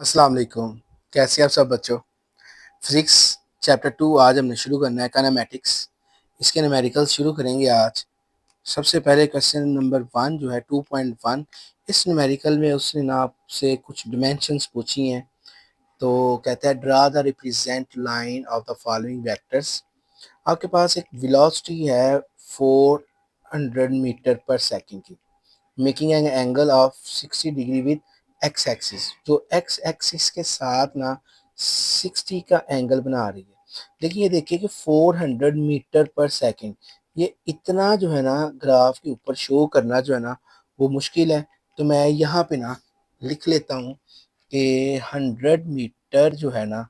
अस्सलाम वालेकुम। कैसे हैं आप सब बच्चों? फिजिक्स चैप्टर 2 आज हमने शुरू करना है, काइनेमैटिक्स। इसके न्यूमेरिकल्स शुरू करेंगे आज। सबसे पहले क्वेश्चन नंबर 1 जो है 2.1, इस न्यूमेरिकल में उसने ना आपसे कुछ डिमेंशंस पूछी हैं। तो कहता है draw the represent line of the following vectors. आपके पास एक वेलोसिटी है 400 मीटर पर सेकंड की, making an angle of 60 degree with x axis, जो एक्स एक्सिस के साथ ना 60 का एंगल बना रही है। लेकिन ये देखिए कि 400 मीटर पर सेकंड, ये इतना जो है ना ग्राफ के ऊपर शो करना जो है ना वो मुश्किल है। तो मैं यहाँ पे ना लिख लेता हूँ कि 100 मीटर जो है ना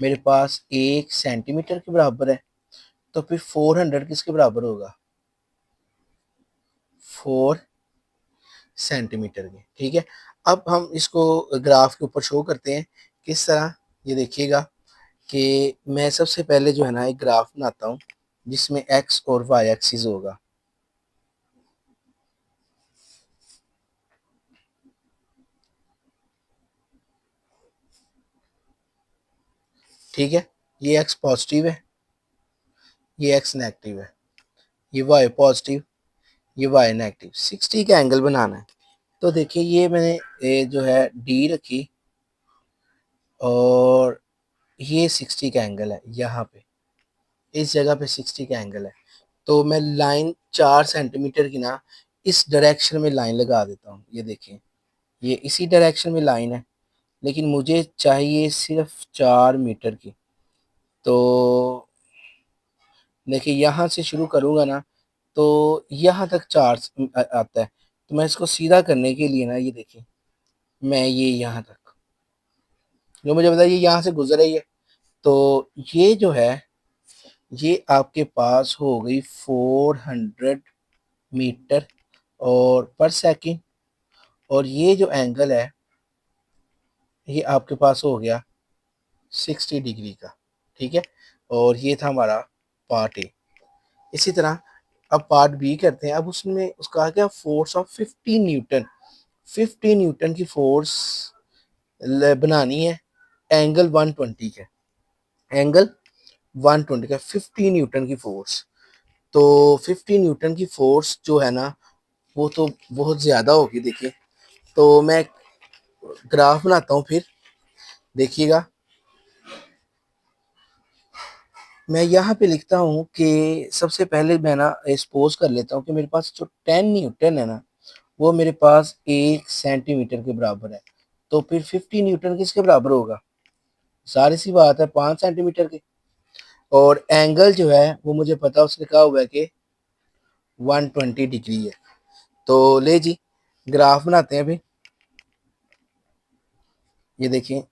मेरे पास 1 सेंटीमीटर के बराबर है। तो फिर 400 किसके बराबर होगा? 4 सेंटीमीटर के। ठीक है, अब हम इसको ग्राफ के ऊपर शो करते हैं किस तरह। ये देखिएगा कि मैं सबसे पहले जो है ना एक ग्राफ बनाता हूँ जिसमें एक्स और वाई एक्सिस होगा। ठीक है, ये एक्स पॉजिटिव है, ये एक्स नेगेटिव है, ये वाई पॉजिटिव, ये वाई नेगेटिव। 60 का एंगल बनाना है। तो देखिए ये मैंने जो है डी रखी और ये 60 का एंगल है। यहाँ पे इस जगह पे 60 का एंगल है। तो मैं लाइन 4 सेंटीमीटर की ना इस डायरेक्शन में लाइन लगा देता हूँ। ये देखें, ये इसी डायरेक्शन में लाइन है, लेकिन मुझे चाहिए सिर्फ 4 मीटर की। तो देखिए यहाँ से शुरू करूँगा ना तो यहाँ तक चार आता है। तो मैं इसको सीधा करने के लिए ना ये देखिए, मैं ये यहाँ तक जो मुझे पता है ये यहाँ से गुजर रही है। तो ये जो है ये आपके पास हो गई 400 मीटर और पर सेकंड। और ये जो एंगल है ये आपके पास हो गया 60 डिग्री का। ठीक है, और ये था हमारा पार्ट ए। इसी तरह अब पार्ट बी करते हैं। अब उसमें उसका क्या, फोर्स ऑफ 15 न्यूटन। 15 न्यूटन की फोर्स बनानी है एंगल 120 का, एंगल 120 का 15 न्यूटन की फोर्स। तो 15 न्यूटन की फोर्स जो है ना वो तो बहुत ज़्यादा होगी। देखिए, तो मैं ग्राफ बनाता हूँ फिर देखिएगा। मैं यहाँ पे लिखता हूँ कि सबसे पहले मैं ना सपोज कर लेता हूँ कि मेरे पास जो 10 न्यूटन है ना वो मेरे पास 1 सेंटीमीटर के बराबर है। तो फिर 50 न्यूटन किसके बराबर होगा? सारी सी बात है, 5 सेंटीमीटर के। और एंगल जो है वो मुझे पता उसने कहा हुआ है कि 120 डिग्री है। तो ले जी, ग्राफ बनाते हैं अभी। ये देखिए,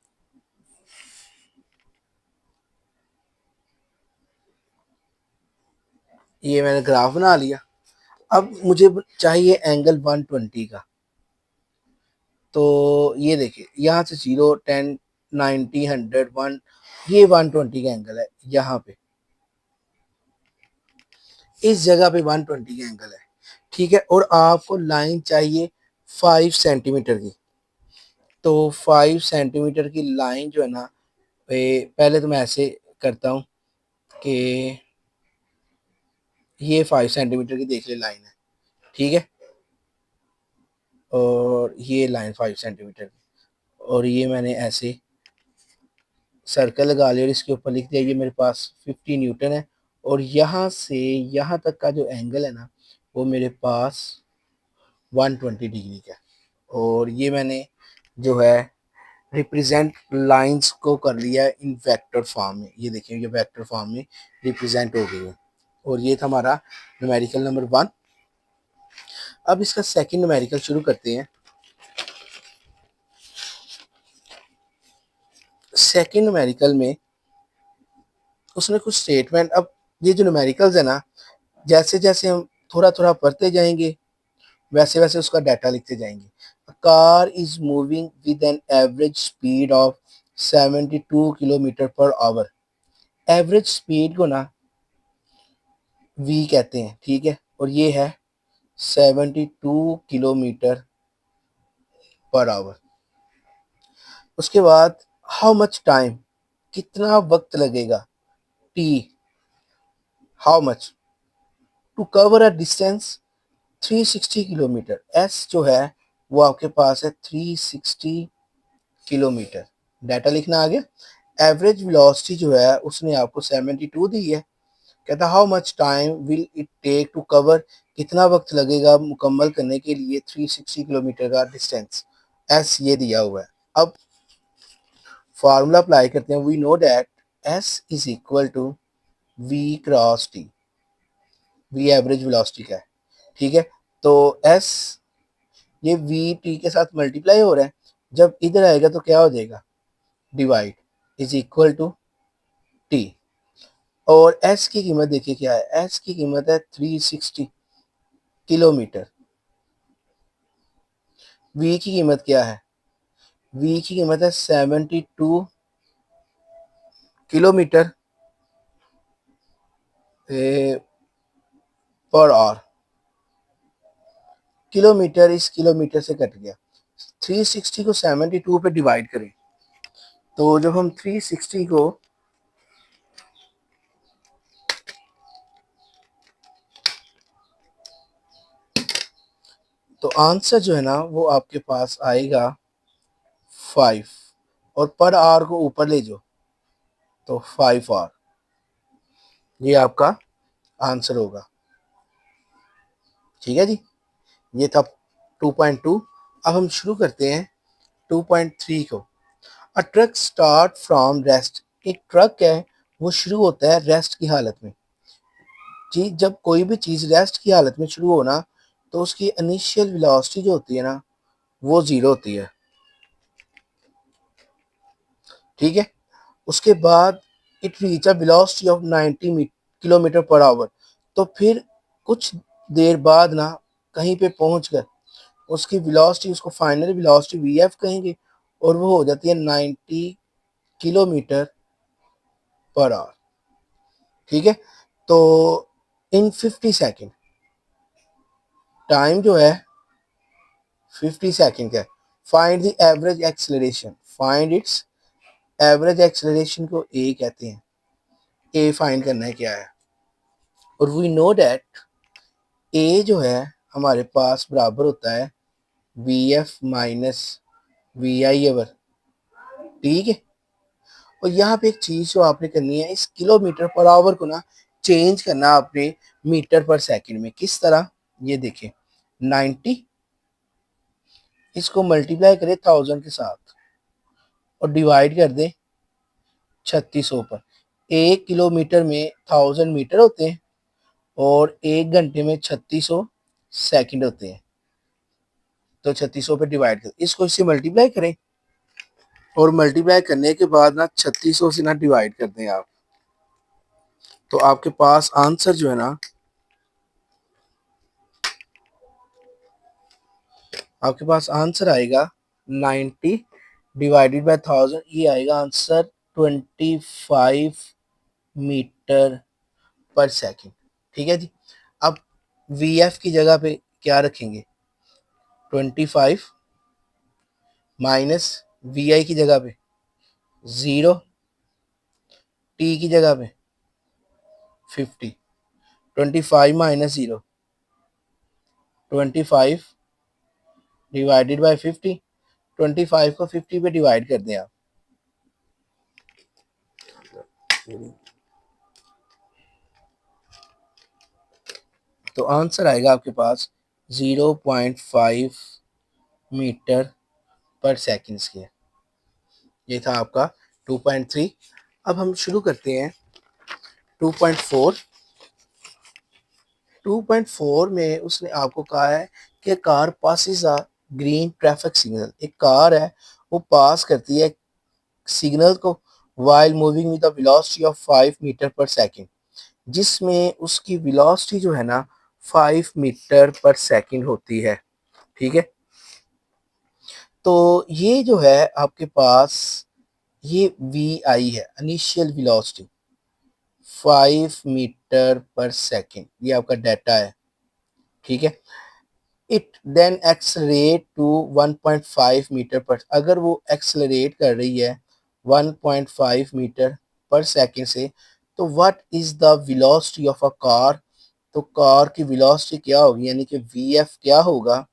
ये मैंने ग्राफ बना लिया। अब मुझे चाहिए एंगल 120 का। तो ये देखिए यहाँ से 0, 10, 90, 100, 1, ये 120 का एंगल है। यहाँ पे इस जगह पे 120 का एंगल है। ठीक है, और आपको लाइन चाहिए 5 सेंटीमीटर की। तो 5 सेंटीमीटर की लाइन जो है ना, पहले तो मैं ऐसे करता हूँ कि ये 5 सेंटीमीटर की देख ले लाइन है। ठीक है, और ये लाइन 5 सेंटीमीटर की, और ये मैंने ऐसे सर्कल लगा लिया और इसके ऊपर लिख दिया ये मेरे पास 50 न्यूटन है। और यहाँ से यहाँ तक का जो एंगल है ना वो मेरे पास 120 डिग्री का। और ये मैंने जो है रिप्रेजेंट लाइंस को कर लिया है इन वेक्टर फॉर्म में। ये देखिए ये वेक्टर फॉर्म में रिप्रेजेंट हो गई है। और ये था हमारा न्यूमेरिकल नंबर 1। अब इसका सेकंड न्यूमेरिकल शुरू करते हैं। सेकंड न्यूमेरिकल में उसने कुछ स्टेटमेंट, अब ये जो न्यूमेरिकल्स है ना जैसे जैसे हम थोड़ा थोड़ा पढ़ते जाएंगे वैसे वैसे उसका डाटा लिखते जाएंगे। Car is moving with an average speed of 72 kilometre per hour. Average speed को ना वी कहते हैं। ठीक है, और ये है 72 किलोमीटर पर आवर। उसके बाद हाउ मच टाइम, कितना वक्त लगेगा, T, how much to cover a distance 360 kilometre, S जो है वो आपके पास है 360 किलोमीटर, डाटा लिखना आ गया। एवरेज वेलोसिटी जो है उसने आपको 72 दी है। कहता how much time will it take to cover, कितना वक्त लगेगा मुकम्मल करने के लिए 360 किलोमीटर का डिस्टेंस, एस ये दिया हुआ है। अब फार्मूला अप्लाई करते हैं। We know that S is equal to we cross T, V average velocity का है, ठीक है। तो एस ये वी टी के साथ मल्टीप्लाई हो रहा है, जब इधर आएगा तो क्या हो जाएगा, divide, is equal to T. और एस की कीमत देखिए क्या है, एस की कीमत है 360 किलोमीटर। वी की कीमत क्या है, वी की कीमत है 72 किलोमीटर पर आवर। किलोमीटर इस किलोमीटर से कट गया, 360 को 72 पे डिवाइड करें, तो जब हम 360 को तो आंसर जो है ना वो आपके पास आएगा 5, और पर आवर को ऊपर ले जाओ तो 5 आवर, ये आपका आंसर होगा। ठीक है जी, ये था 2.2। अब हम शुरू करते हैं 2.3 को। अ ट्रक स्टार्ट फ्रॉम रेस्ट, एक ट्रक है वो शुरू होता है रेस्ट की हालत में। जी, जब कोई भी चीज़ रेस्ट की हालत में शुरू हो ना तो उसकी इनिशियल वेलोसिटी जो होती है ना वो जीरो होती है, ठीक है। उसके बाद it reach a velocity of 90 kilometre per hour, तो फिर कुछ देर बाद ना कहीं पे पहुंच कर उसकी वेलोसिटी, उसको फाइनल वेलोसिटी वी एफ कहेंगे, और वो हो जाती है 90 किलोमीटर पर आवर, ठीक है। तो इन 50 सेकेंड, टाइम जो है 50 सेकेंड का है। Find the average acceleration, find its average acceleration को ए कहते हैं, ए फाइंड करना है क्या है। और वी नो दैट ए जो है हमारे पास बराबर होता है V F minus V I over, ठीक है। और यहाँ पे एक चीज जो आपने करनी है, इस किलोमीटर पर आवर को ना चेंज करना आपने मीटर पर सेकंड में। किस तरह, ये देखें, 90, इसको मल्टीप्लाई करें 1000 के साथ और डिवाइड कर दें 3600 पर। 1 किलोमीटर में 1000 मीटर होते हैं और 1 घंटे में 3600 सेकंड होते हैं। तो 3600 पे डिवाइड कर, इसको इससे मल्टीप्लाई करें और मल्टीप्लाई करने के बाद ना 3600 से ना डिवाइड कर दें आप, तो आपके पास आंसर जो है ना, आपके पास आंसर आएगा 90 डिवाइडेड बाय 1000, ये आएगा आंसर 25 मीटर पर सेकंड, ठीक है जी। अब वी एफ की जगह पे क्या रखेंगे, 25 माइनस वी आई की जगह पे 0, टी की जगह पे 50, 25 माइनस 0 25 डिवाइडेड बाय 50, 25 को 50 पे डिवाइड कर दें आप, तो आंसर आएगा आपके पास 0.5 मीटर पर सेकंड्स के। ये था आपका 2.3। अब हम शुरू करते हैं 2.4। 2.4 में उसने आपको कहा है कि car passes a green traffic signal, एक कार है वो पास करती है सिग्नल को while moving with a velocity of 5 metre per second, जिसमें उसकी वेलोसिटी जो है ना 5 मीटर पर सेकंड होती है, ठीक है। तो ये जो है आपके पास ये वी आई है, initial velocity 5 metre per second, ये आपका डाटा है, ठीक है। It then accelerate to 1.5 metre per, अगर वो एक्सलरेट कर रही है 1.5 मीटर पर सेकंड से, तो what is the velocity of a car, तो कार की वेलोसिटी क्या होगी, यानी कि वी एफ क्या होगा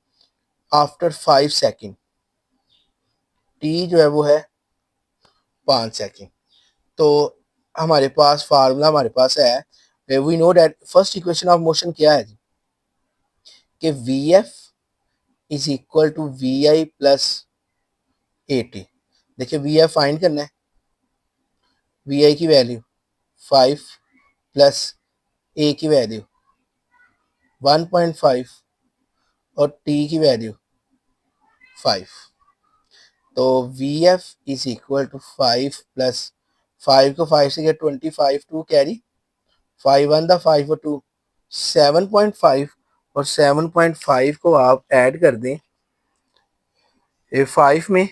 आफ्टर 5 सेकेंड। टी जो है वो है 5 सेकेंड। तो हमारे पास फार्मूला हमारे पास है, we know that first equation of motion क्या है जी, कि V F is equal to we I plus A T. देखिए वी एफ फाइंड करना है, वी आई की वैल्यू 5 प्लस ए की वैल्यू 1.5 और टी की वैल्यू 5। तो V F is equal to 5 plus 5 को 5 से get 25 to carry 5 one the 5 और 2 7.5, और 7.5 को आप ऐड कर दें ए 5 में,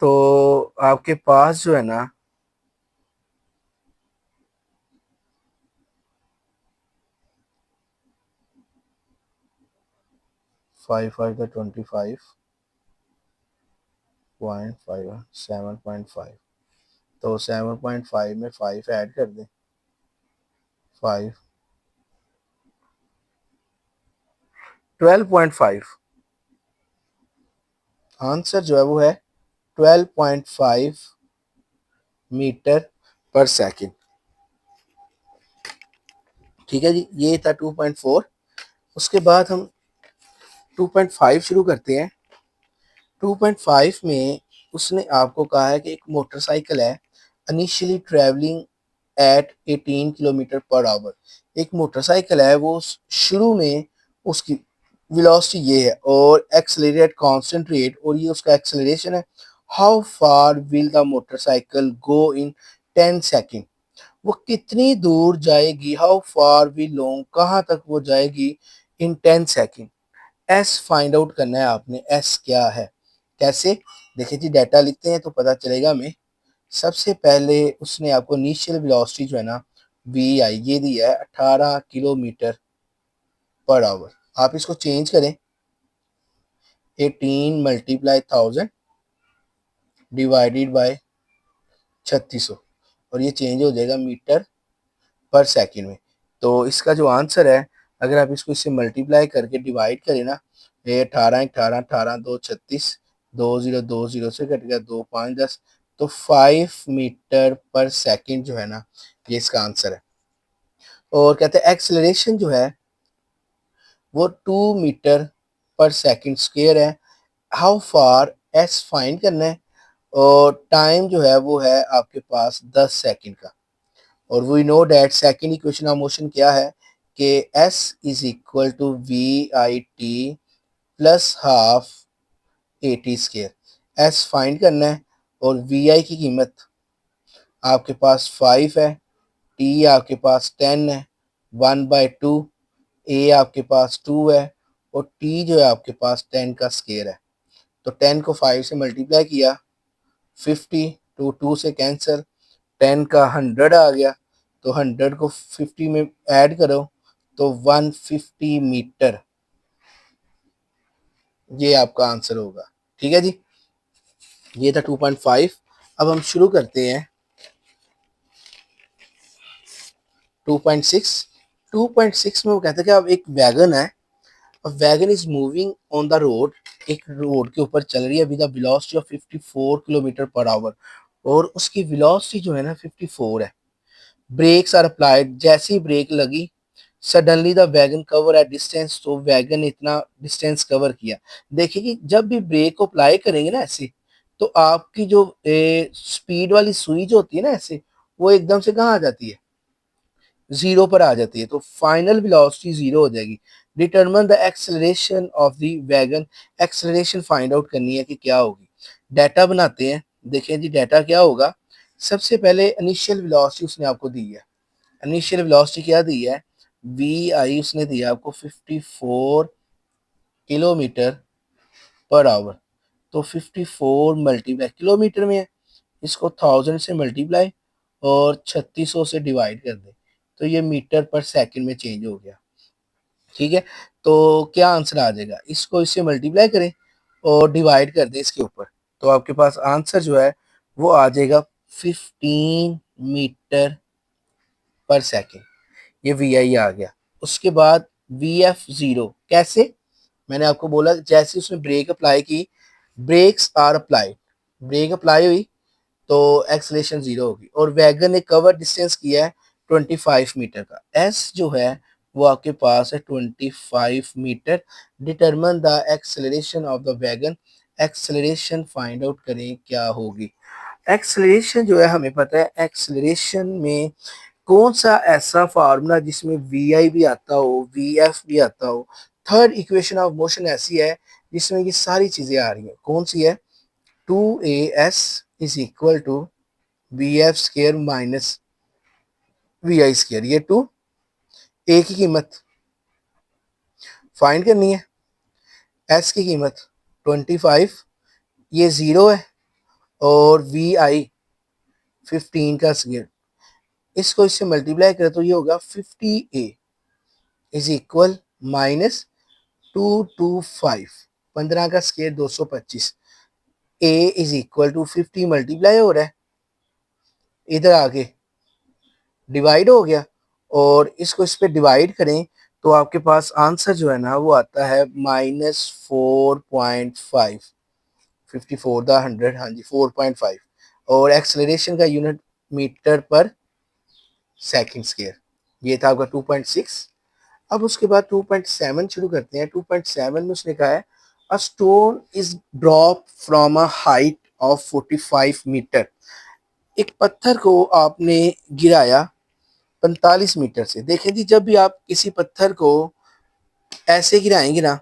तो आपके पास जो है ना 5 5 का 25.5 7.5, तो 7.5 में 5 ऐड कर दें 5 12.5, आंसर जो है वो है 12.5 मीटर पर सेकंड। ठीक है जी, ये था 2.4। उसके बाद हम 2.5 शुरू करते हैं। 2.5 में उसने आपको कहा है कि एक मोटरसाइकिल है initially travelling eight 18 kilometre per hour. एक मोटरसाइकिल है वो शुरू में उसकी वेलोसिटी ये है और एक्सेलरेट कांस्टेंट रेट, और ये उसका एक्सेलरेशन है। How far will the motorcycle go in 10 second, वो कितनी दूर जाएगी, हाउ फार विल लॉन्ग, कहाँ तक वो जाएगी इन 10 सेकेंड। एस फाइंड आउट करना है आपने, एस क्या है कैसे। देखिए जी डाटा लिखते हैं तो पता चलेगा हमें। सबसे पहले उसने आपको इनिशियल वेलोसिटी जो है ना वी आई ये दी है 18 किलोमीटर पर आवर। आप इसको चेंज करें 18 मल्टीप्लाई 1000 डिवाइडेड बाय 3600, और ये चेंज हो जाएगा मीटर पर सेकंड में। तो इसका जो आंसर है, अगर आप इसको इससे मल्टीप्लाई करके डिवाइड करें ना, ये 18 18 18 2 36, 2020 से कट गया 2 5 10, तो 5 मीटर पर सेकंड जो है ना ये इसका आंसर है। और कहते हैं एक्सेलरेशन जो है वो 2 मीटर पर सेकंड स्क्वायर है। हाउ फार एस फाइंड करना है, और टाइम जो है वो है आपके पास 10 सेकंड का। और we know that second equation of motion क्या है कि S is equal to we I T plus half A T square. S find करना है और वी आई की कीमत आपके पास 5 है, टी आपके पास 10 है, 1/2, ए आपके पास 2 है, और टी जो है आपके पास 10 का स्केयर है। तो 10 को 5 से मल्टीप्लाई किया 50, टू 2 से कैंसिल, 10 का 100 आ गया, तो 100 को 50 में ऐड करो तो 150 मीटर ये आपका आंसर होगा। ठीक है जी, ये था 2.5। अब हम शुरू करते हैं 2.6। 2.6 में वो कहते हैं कि अब एक वैगन है, wagon is moving on the road, एक रोड के ऊपर चल रही है with velocity of 54 kilometre per hour, और उसकी वेलोसिटी जो है ना 54 है। ब्रेक्स आर अप्लाइड, जैसे ही ब्रेक लगी suddenly the wagon cover at distance, तो वैगन ने इतना डिस्टेंस कवर किया। देखिए कि जब भी ब्रेक को अप्लाई करेंगे ना ऐसे, तो आपकी जो स्पीड वाली सुई जो होती है ना ऐसे, वो एकदम से कहाँ आ जाती है, जीरो पर आ जाती है, तो फाइनल वेलोसिटी जीरो हो जाएगी। Determine the acceleration of the wagon, acceleration find out करनी है कि क्या होगी। डाटा बनाते हैं, देखें जी डाटा क्या होगा। सबसे पहले इनिशियल वेलोसिटी उसने आपको दी है, इनिशियल वेलोसिटी क्या दी है, वी आई उसने दिया आपको 54 किलोमीटर पर आवर। तो 54 मल्टीप्लाई किलोमीटर में है, इसको 1000 से मल्टीप्लाई और 3600 से डिवाइड कर दें, तो ये मीटर पर सेकंड में चेंज हो गया। ठीक है, तो क्या आंसर आ जाएगा, इसको इससे मल्टीप्लाई करें और डिवाइड कर दें इसके ऊपर, तो आपके पास आंसर जो है वो आ जाएगा 15 मीटर पर सेकेंड। ये वी आई आ गया। उसके बाद वी एफ ज़ीरो कैसे, मैंने आपको बोला जैसे उसने ब्रेक अप्लाई की, brakes are applied, brake apply हुई तो एक्सलेशन जीरो होगी, और वैगन ने कवर डिस्टेंस किया है 25 मीटर का, एस जो है वो आपके पास है 25 metre. Determine the acceleration of the wagon, acceleration find out करें क्या होगी। एक्सेलरेशन जो है हमें पता है, एक्सेलरेशन में कौन सा ऐसा फार्मूला जिसमें वी आई भी आता हो, वी एफ भी आता हो। थर्ड इक्वेशन ऑफ मोशन ऐसी है जिसमें ये सारी चीजें आ रही हैं, कौन सी है, two A S is equal to V F square minus V I square. ये टू ए की कीमत फाइंड करनी है, एस की कीमत 25, ये जीरो है, और वी आई 15 का स्केयर, इसको इससे मल्टीप्लाई करें तो ये होगा 50 ए इज इक्वल माइनस 225, 15 का square 225, A is equal to 50 multiply हो रहा है, इधर आके डिवाइड हो गया, और इसको इस पे डिवाइड करें तो आपके पास आंसर जो है ना वो आता है -4.5, 54 द 100, हाँ जी 4.5, और एक्सेलरेशन का unit metre per second square. ये था आपका 2.6। अब उसके बाद 2.7 शुरू करते हैं। 2.7 में उसने कहा है a stone is drop from a height of 45 metre, एक पत्थर को आपने गिराया 45 मीटर से। देखें जी, जब भी आप किसी पत्थर को ऐसे गिराएंगे ना,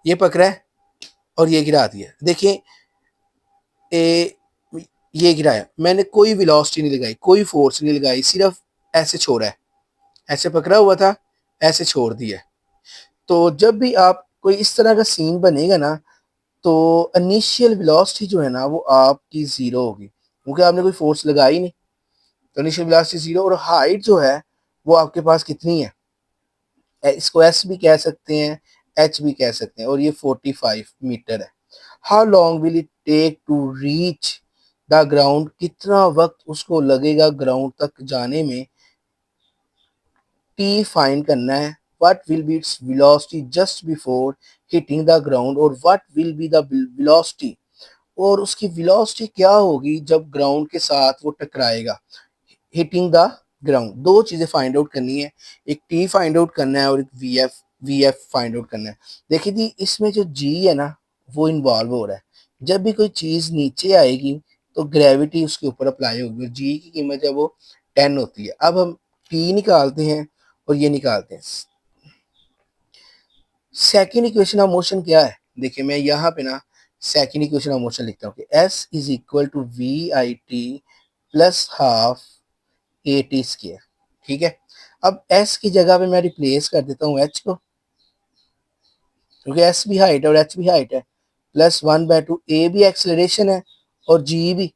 ये पकड़ा है और ये गिरा दिया, देखिए ए ये गिराया, मैंने कोई वेलोसिटी नहीं लगाई, कोई फोर्स नहीं लगाई, सिर्फ ऐसे छोड़ा है, ऐसे पकड़ा हुआ था, ऐसे छोड़ दिया। तो जब भी आप कोई इस तरह का सीन बनेगा ना, तो इनिशियल वेलोसिटी जो है ना वो आपकी जीरो होगी, क्योंकि आपने कोई फोर्स लगाई नहीं, तो इनिशियल वेलोसिटी जीरो। और हाइट जो है वो आपके पास कितनी है, इसको एस भी कह सकते हैं, एच भी कह सकते हैं, और ये 45 मीटर है। How long will it take to reach the ground, कितना वक्त उसको लगेगा ग्राउंड तक जाने में, टी फाइंड करना है। What will be its velocity just before hitting the ground, और what will be the velocity, और उसकी वेलोसिटी क्या होगी जब ग्राउंड के साथ वो टकराएगा, हिटिंग द ग्राउंड। दो चीजें फाइंड आउट करनी है, एक टी फाइंड आउट करना है और एक वी एफ फाइंड आउट करना है। देखिए जी, इसमें जो जी है ना वो इन्वॉल्व हो रहा है। जब भी कोई चीज नीचे आएगी तो ग्रेविटी उसके ऊपर अप्लाई होगी, और जी की कीमत है वो 10 होती है। अब हम टी निकालते हैं और ये निकालते हैं। सेकेंड इक्वेशन ऑफ मोशन क्या है, देखिए मैं यहाँ पे ना सेकेंड इक्वेशन ऑफ मोशन लिखता हूँ कि S is equal to we I T plus half A T square. ठीक है, अब एस की जगह पे मैं रिप्लेस कर देता हूँ एच को, क्योंकि एस भी हाइट है और एच भी हाइट है, प्लस 1/2, ए भी एक्सलरेशन है और जी भी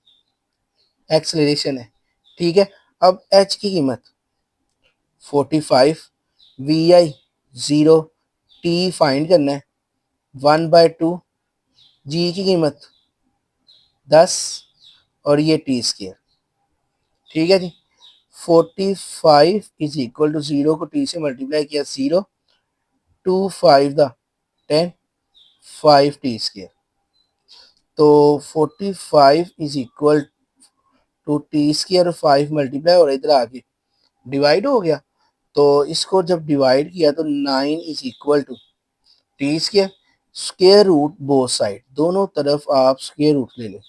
एक्सलरेशन है। ठीक है, अब एच की कीमत 45, वी आई 0, टी फाइंड करना है 1/2, जी की कीमत 10, और ये टी स्क्र। ठीक है जी, 45 इज इक्वल टू 0 को टी से मल्टीप्लाई किया 0, 2 5 द 10, 5 टी स्क्र। तो 45 is equal to T square और 5 मल्टीप्लाई और इधर आके डिवाइड हो गया। तो इसको जब डिवाइड किया तो 9 is equal to T square, square root both side, दोनों तरफ आप स्क्वायर रूट ले लें,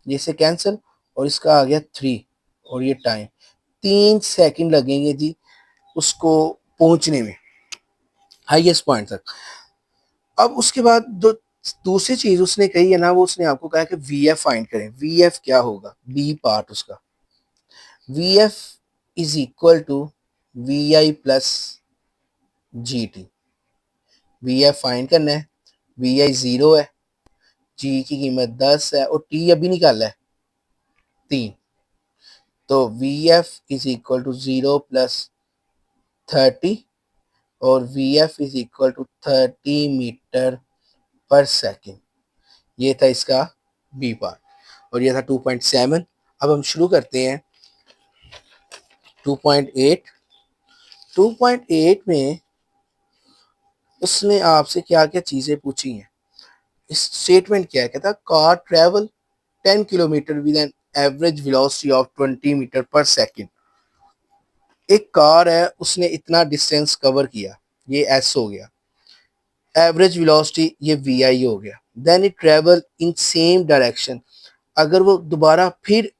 जैसे कैंसिल, और इसका आ गया 3, और ये टाइम 3 सेकंड लगेंगे जी उसको पहुंचने में हाईएस्ट पॉइंट तक। अब उसके बाद जो दूसरी चीज उसने कही है ना, वो उसने आपको कहा कि वी एफ फाइंड करें। वी एफ क्या होगा, बी पार्ट उसका, V F is equal to we I plus G T. V F find करना है, वी आई 0 है, जी की कीमत 10 है, और टी अभी निकाला है 3, तो V F is equal to 0 plus 30 और V F is equal to 30 metre per second. ये था इसका बी पार्ट और ये था 2.7। अब हम शुरू करते हैं 2.8। 2.8 में उसने आपसे क्या क्या चीज़ें पूछी हैं। इस स्टेटमेंट क्या है, कहता car travel 10 kilometre with an average velocity of 20 metre per second. एक कार है, उसने इतना डिस्टेंस कवर किया, ये एस हो गया। एवरेज वेलोसिटी ये वी आई हो गया। Then it travel in same direction, अगर वो दोबारा फिर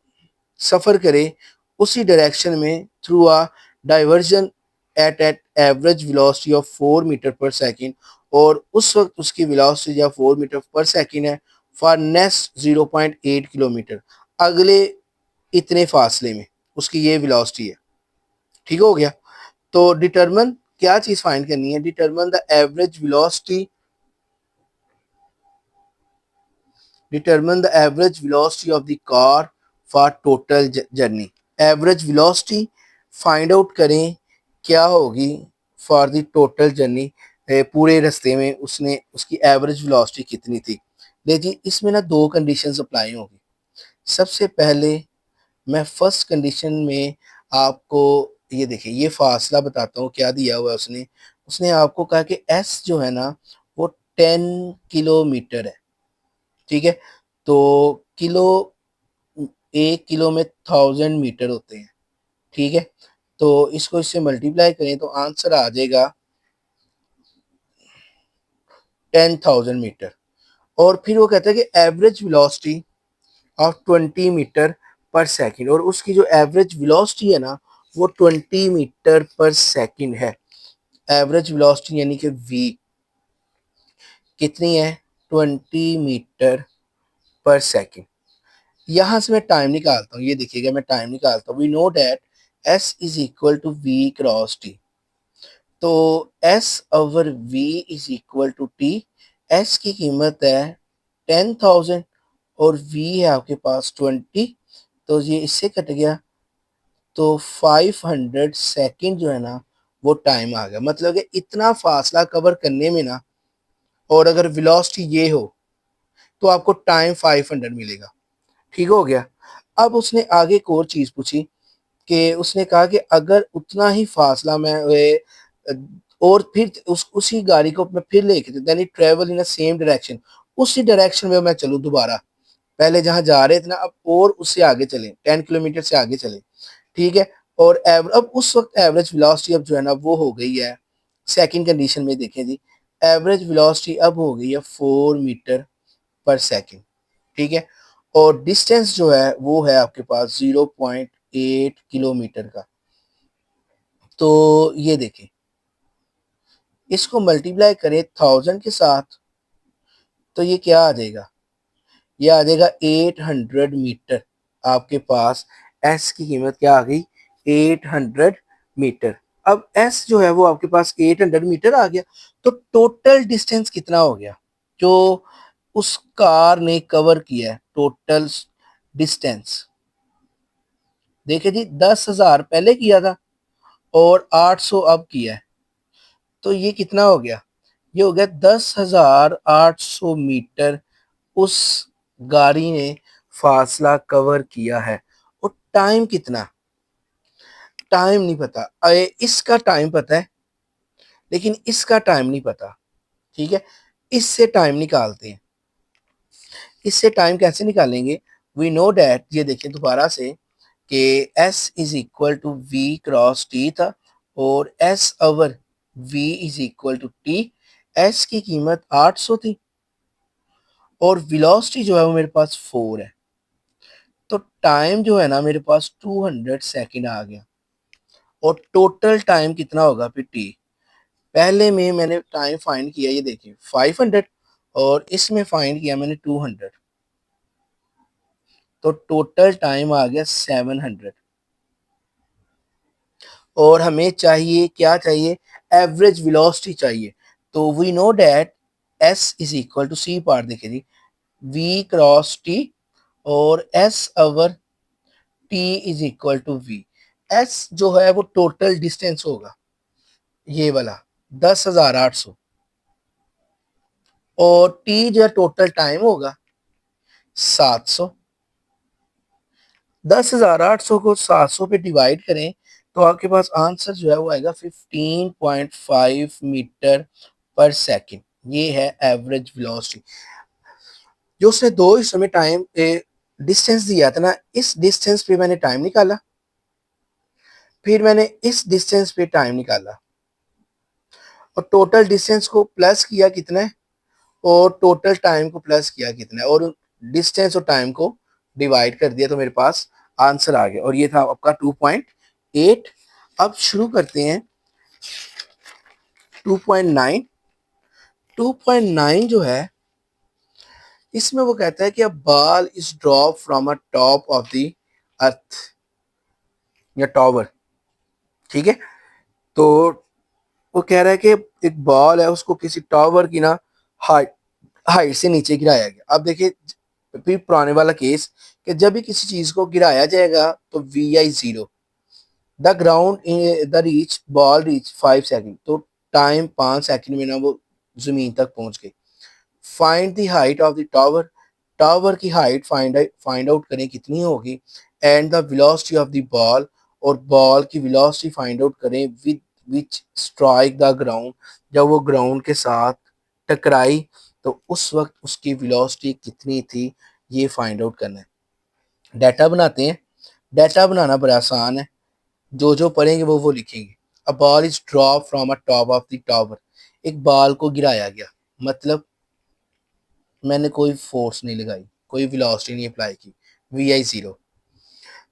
सफ़र करे उसी डायरेक्शन में through a diversion at average velocity of 4 metre per second, और उस वक्त उसकी वेलोसिटी या 4 मीटर पर सेकेंड है फॉर नेक्स्ट 0.8 किलोमीटर, अगले इतने फासले में उसकी ये वेलोसिटी है। ठीक हो गया। तो डिटरमन क्या चीज फाइंड करनी है, determine the average velocity, determine the average velocity of the car for total journey. Average velocity find out करें क्या होगी फॉर द टोटल जर्नी, पूरे रास्ते में उसने उसकी एवरेज वेलोसिटी कितनी थी। देखिए इसमें ना दो कंडीशंस अप्लाई होगी। सबसे पहले मैं फर्स्ट कंडीशन में आपको ये देखिए ये फासला बताता हूँ क्या दिया हुआ है उसने। उसने आपको कहा कि एस जो है ना वो 10 किलोमीटर है। ठीक है, तो किलो, 1 किलो में 1000 मीटर होते हैं। ठीक है, तो इसको इससे मल्टीप्लाई करें तो आंसर आ जाएगा 10,000 मीटर। और फिर वो कहता है कि average velocity of 20 metre per second, और उसकी जो एवरेज वेलोसिटी है ना वो 20 मीटर पर सेकंड है। एवरेज वेलोसिटी यानी कि वी कितनी है, 20 मीटर पर सेकंड। यहां से मैं टाइम निकालता हूँ, ये देखिएगा मैं टाइम निकालता हूँ। We know that S is equal to we cross t. तो s over we is equal to T. S की कीमत है 10,000 और वी है आपके पास 20, तो ये इससे कट गया, तो 500 सेकंड जो है ना वो टाइम आ गया। मतलब कि इतना फासला कवर करने में ना, और अगर वेलोसिटी ये हो तो आपको टाइम 500 मिलेगा। ठीक हो गया। अब उसने आगे एक और चीज पूछी कि उसने कहा कि अगर उतना ही फासला मैं और फिर उसी गाड़ी को मैं फिर लेके then it travel in same direction, उसी डायरेक्शन में मैं चलूँ दोबारा, पहले जहां जा रहे थे ना अब और उससे आगे चले, 10 किलोमीटर से आगे चले। ठीक है, और अब उस वक्त एवरेज वेलोसिटी अब जो है ना वो हो गई है, सेकंड कंडीशन में देखें जी, एवरेज वेलोसिटी अब हो गई है 4 मीटर पर सेकंड। ठीक है, और डिस्टेंस जो है वो है आपके पास 0.8 किलोमीटर का। तो ये देखें, इसको मल्टीप्लाई करें 1000 के साथ तो ये क्या आ जाएगा, ये आ जाएगा 800 मीटर। आपके पास एस की कीमत क्या आ गई, 800 मीटर। अब एस जो है वो आपके पास 800 मीटर आ गया, तो टोटल डिस्टेंस कितना हो गया जो उस कार ने कवर किया है, टोटल डिस्टेंस। देखिए जी 10,000 पहले किया था और 800 अब किया है, तो ये कितना हो गया, ये हो गया 10,800 मीटर उस गाड़ी ने फासला कवर किया है। और टाइम कितना, टाइम नहीं पता, इसका टाइम पता है लेकिन इसका टाइम नहीं पता। ठीक है, इससे टाइम निकालते हैं। इससे टाइम कैसे निकालेंगे, वी नो डैट, ये देखिए दोबारा से कि S is equal to we cross T था और S over we is equal to T. S की कीमत 800 थी और वेलोसिटी जो है वो मेरे पास 4 है, तो टाइम जो है ना मेरे पास 200 सेकंड आ गया। और टोटल टाइम कितना होगा फिर टी, पहले में मैंने टाइम फाइंड किया, ये देखिए 500, और इसमें फाइंड किया मैंने 200, तो टोटल टाइम आ गया 700। और हमें चाहिए क्या चाहिए, एवरेज वेलोसिटी चाहिए। तो we know that S is equal to C part देखिए जी, वी क्रॉस टी और S over T is equal to V. S जो है वो टोटल डिस्टेंस होगा ये वाला, 10,800 और टी जो है टोटल टाइम होगा 700। 10,800 को 700 पे डिवाइड करें तो आपके पास आंसर जो है वो आएगा 15.5 मीटर पर सेकंड। ये है एवरेज वेलोसिटी। जो उसने दो हिस्सों में टाइम डिस्टेंस दिया था ना, इस डिस्टेंस पे मैंने टाइम निकाला, फिर मैंने इस डिस्टेंस पे टाइम निकाला और टोटल डिस्टेंस को प्लस किया कितना है और टोटल टाइम को प्लस किया कितना है और डिस्टेंस और टाइम को डिवाइड कर दिया तो मेरे पास आंसर आ गया और ये था आपका 2.8। अब शुरू करते हैं 2.9। 2.9 जो है इसमें वो कहता है कि a ball is drop from a top of the earth या टॉवर। ठीक है, तो वो कह रहा है कि एक बॉल है उसको किसी टावर की ना हाइट हाइट से नीचे गिराया गया। अब देखिए फिर पुराने वाला केस कि जब भी किसी चीज को गिराया जाएगा तो VI 0, the ground the reach ball reach 5 second, तो टाइम 5 सेकंड में ना वो जमीन तक पहुंच गई। Find the height of the tower, tower की हाइट फाइंड आउट करें कितनी होगी, and the velocity of the ball, और बॉल की वेलोसिटी फाइंड आउट करें with which strike the ground, जब वो ग्राउंड के साथ टकराई तो उस वक्त उसकी वेलोसिटी कितनी थी, ये फाइंड आउट करना है। डाटा बनाते हैं। डाटा बनाना बड़ा आसान है, जो जो पढ़ेंगे वो लिखेंगे। A ball is drop from a top of the tower, एक बॉल को गिराया गया, मतलब मैंने कोई फोर्स नहीं लगाई, कोई वेलोसिटी नहीं अप्लाई की, VI 0।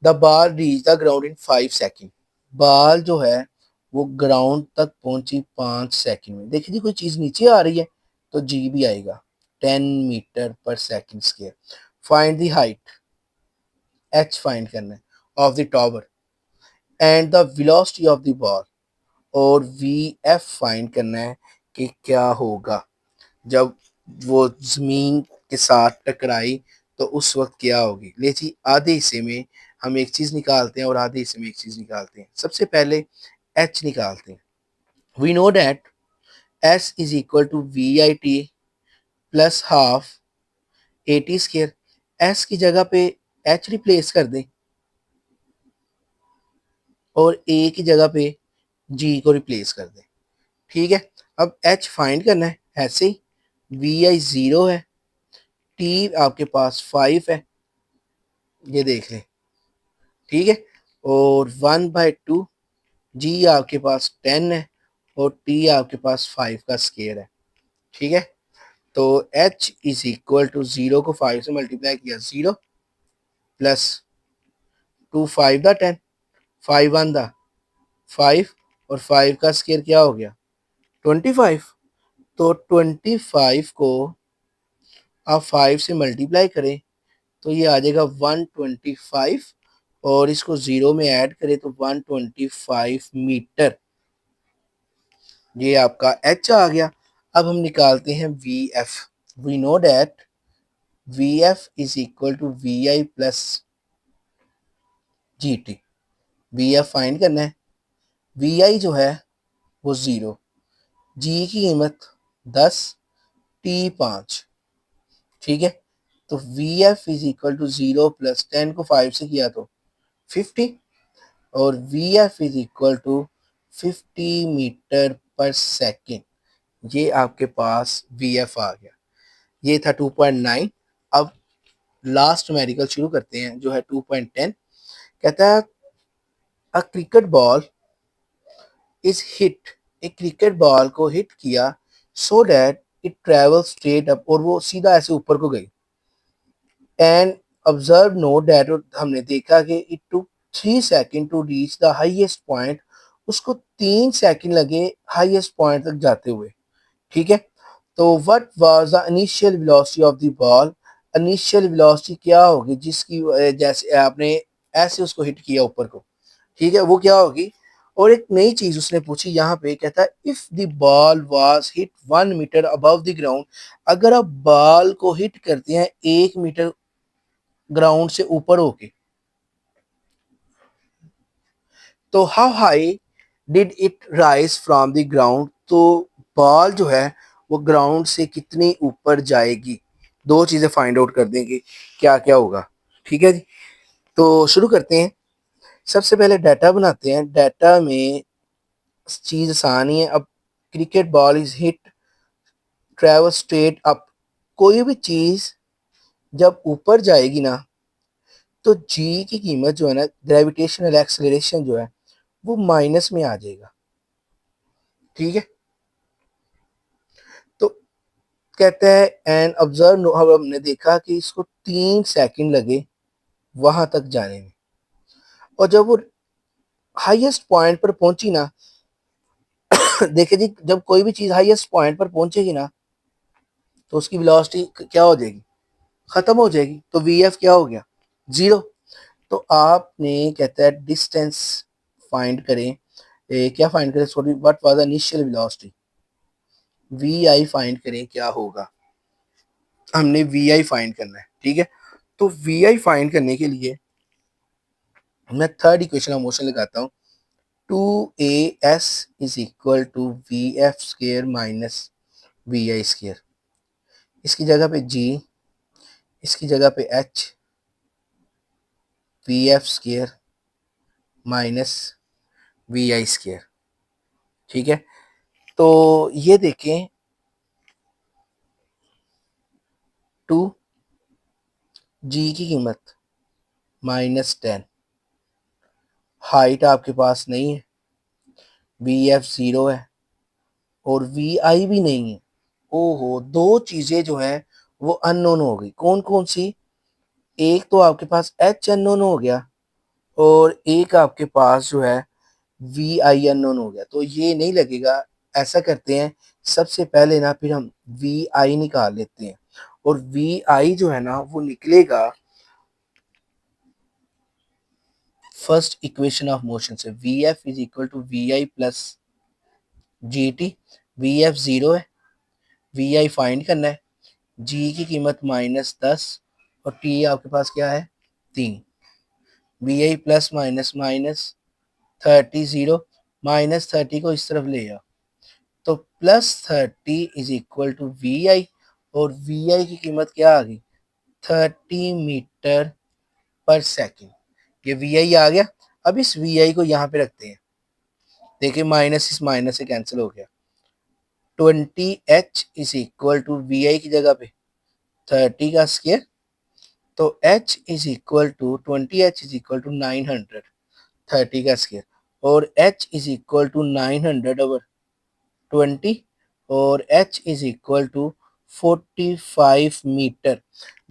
The ball reach the ground in 5 second, ball जो है वो ग्राउंड तक पहुंची 5 सेकेंड में। देखिए जी कोई चीज नीचे आ रही है तो जी भी आएगा, 10 metre per second square. Find the height, H find करना है, of the tower, and the velocity of the ball, और VF फाइंड करना है कि क्या होगा जब वो जमीन के साथ टकराई तो उस वक्त क्या होगी। ले जी आधे हिस्से में हम एक चीज निकालते हैं और आधे हिस्से में एक चीज निकालते हैं। सबसे पहले H निकालते हैं। We know that S is equal to VIT plus half AT square. S की जगह पे H रिप्लेस कर दें और A की जगह पे G को रिप्लेस कर दें। ठीक है, अब H फाइंड करना है ऐसे ही। VI 0 है, T आपके पास 5 है, ये देख लें। ठीक है, और 1/2, जी आपके पास 10 है और टी आपके पास 5 का स्केयर है। ठीक है, तो H इज इक्वल टू 0 को 5 से मल्टीप्लाई किया 0 प्लस 2 5 द 10, 5 1 द 5, और 5 का स्केयर क्या हो गया 25। तो 25 को आप 5 से मल्टीप्लाई करें तो ये आ जाएगा 125, और इसको 0 में ऐड करें तो 125 मीटर। ये आपका H आ गया। अब हम निकालते हैं VF। We know that VF is equal to VI plus GT। VF find करना है। VI जो है वो 0, G की कीमत 10, T 5। ठीक है, तो VF is equal to 0 plus 10 को 5 से किया तो 50, और VF is equal to 50 metre per second. ये आपके पास VF आ गया। ये था 2.9। अब लास्ट मेडिकल शुरू करते हैं जो है 2.10। कहता है अ क्रिकेट बॉल इज हिट, एक क्रिकेट बॉल को हिट किया so that it travel straight up, और वो सीधा ऐसे ऊपर को गई। एंड ऑब्जर्व नोट दैट, हमने देखा कि it took 3 second to reach the highest point, उसको 3 सेकेंड लगे हाईएस्ट पॉइंट तक जाते हुए। ठीक है, तो what was the initial velocity of the ball, initial velocity क्या होगी जिसकी जैसे आपने ऐसे उसको हिट किया ऊपर को। ठीक है, वो क्या होगी। और एक नई चीज उसने पूछी यहाँ पे, कहता है if the ball was hit 1 metre above the ground, अगर आप बॉल को हिट करते हैं 1 मीटर ग्राउंड से ऊपर होके, तो how high did it rise from the ground, तो बॉल जो है वो ग्राउंड से कितनी ऊपर जाएगी, दो चीज़ें फाइंड आउट कर देंगे क्या क्या होगा। ठीक है जी, तो शुरू करते हैं। सबसे पहले डाटा बनाते हैं। डाटा में चीज़ आसान ही है। अब cricket ball is hit travel straight up. कोई भी चीज़ जब ऊपर जाएगी ना, तो जी की कीमत जो है ना, ग्रेविटेशनल एक्सेलरेशन जो है वो माइनस में आ जाएगा। ठीक है, तो कहता है एंड ऑब्जर्व, अब हमने देखा कि इसको 3 सेकंड लगे वहां तक जाने में, और जब वो हाईएस्ट पॉइंट पर पहुंची ना, देखिए जी, जब कोई भी चीज हाईएस्ट पॉइंट पर पहुंचेगी ना, तो उसकी वेलोसिटी क्या हो जाएगी, खत्म हो जाएगी। तो वी एफ क्या हो गया, जीरो। तो आपने कहता है डिस्टेंस फाइंड करें, क्या फाइंड करें, sorry, what was the initial velocity, V I find करें क्या होगा। हमने वी आई फाइंड करना है। ठीक है, तो वी आई फाइंड करने के लिए मैं थर्ड इक्वेशन ऑफ मोशन लगाता हूँ। Two A S is equal to V F square minus V I square. इसकी जगह पे जी, इसकी जगह पे H, V F square minus V I square. ठीक है, तो ये देखें, टू जी की कीमत -10, हाइट आपके पास नहीं है, वी एफ जीरो है, और वी आई भी नहीं है। ओहो, दो चीजें जो है वो अननोन हो गई। कौन कौन सी, एक तो आपके पास एच अननोन हो गया, और एक आपके पास जो है वी आई अननोन हो गया। तो ये नहीं लगेगा। ऐसा करते हैं, सबसे पहले ना फिर हम वी आई निकाल लेते हैं, और वी आई जो है ना वो निकलेगा फर्स्ट इक्वेशन ऑफ मोशन से, V F is equal to we I plus G T. V F zero है, वी आई फाइंड करना है, जी की कीमत -10, और टी आपके पास क्या है, 3। V I plus minus minus 30 zero, -30 को इस तरफ ले आओ, तो +30 is equal to we I, और वी आई की कीमत क्या आ गई, 30 मीटर पर सेकेंड। ये वी आई आ गया। अब इस वी आई को यहाँ पे रखते हैं। देखिए, माइनस इस माइनस से कैंसिल हो गया। 20h is equal to we i की जगह पे 30 का स्केयर, तो h is equal to 20h is equal to 900, 30 का स्केयर, और h इज इक्वल टू 900/20, और h is equal to 45 metre.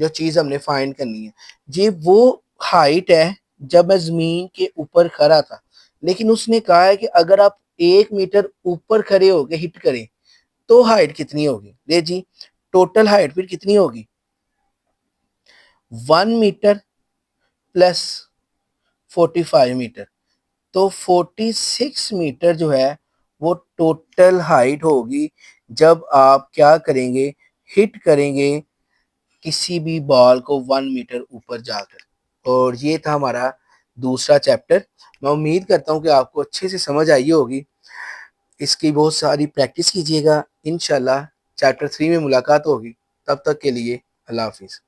जो चीज़ हमने फाइंड करनी है, ये वो हाइट है जब मैं ज़मीन के ऊपर खड़ा था, लेकिन उसने कहा है कि अगर आप 1 मीटर ऊपर खड़े होके हिट करें तो हाइट कितनी होगी। ले जी, टोटल हाइट फिर कितनी होगी, 1 मीटर प्लस 45 मीटर, तो 46 मीटर जो है वो टोटल हाइट होगी जब आप क्या करेंगे, हिट करेंगे किसी भी बॉल को 1 मीटर ऊपर जाकर। और ये था हमारा दूसरा चैप्टर। मैं उम्मीद करता हूँ कि आपको अच्छे से समझ आई होगी। इसकी बहुत सारी प्रैक्टिस कीजिएगा। इंशाल्लाह चैप्टर 3 में मुलाकात होगी। तब तक के लिए अल्लाह हाफिज़।